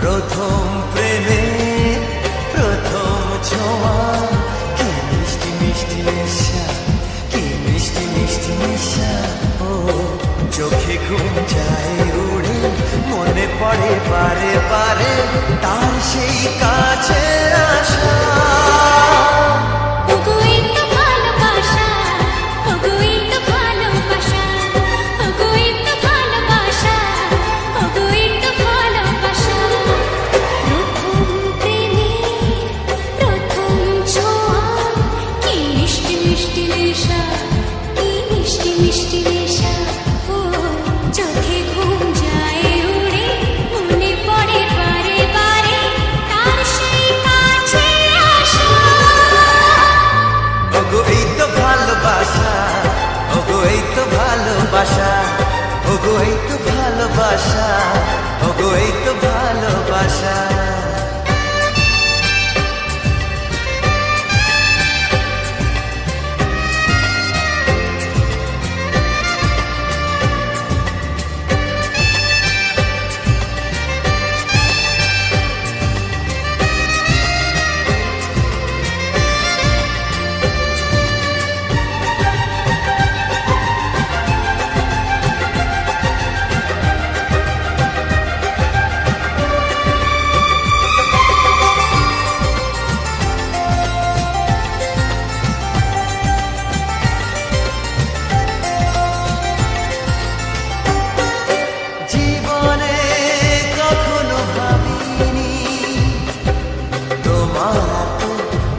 প্রথম প্রেমে প্রথম ছোঁয়া, কি মিষ্টি মিষ্টি নেশা, কি মিষ্টি মিষ্টি নেশা। ও চোখে ঘুম যায় উড়ে, মনে পড়ে বারে বারে তার সেই কাছে আসা। ভালোবাসা, ওগো এই তো ভালোবাসা, ওগো এই তো ভালোবাসা।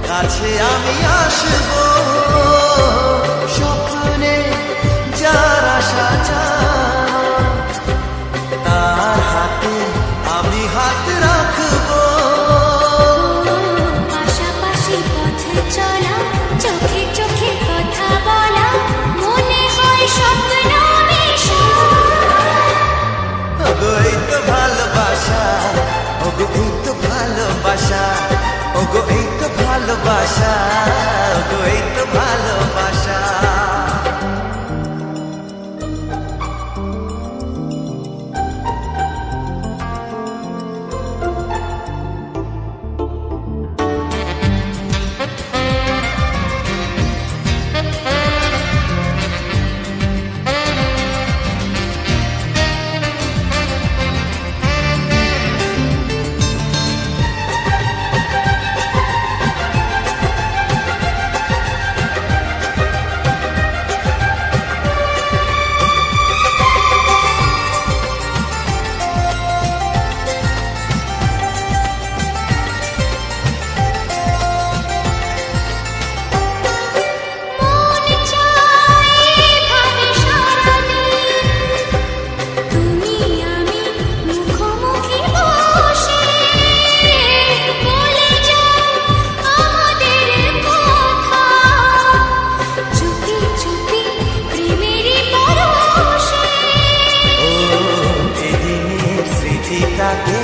কাছে আমি আসবো, স্বপ্নে যার আশা তার হাতে আমি হাত রাখবো। পাশাপাশি পথে চলা, চোখে চোখে কথা বলা, মনে হয় স্বপ্ন মেশা। ওগো এই তো ভালোবাসা, ওগো এই তো ভালোবাসা, ওগো এই তো ভালোবাসা, ওগো এই তো ভালোবাসা। তাকে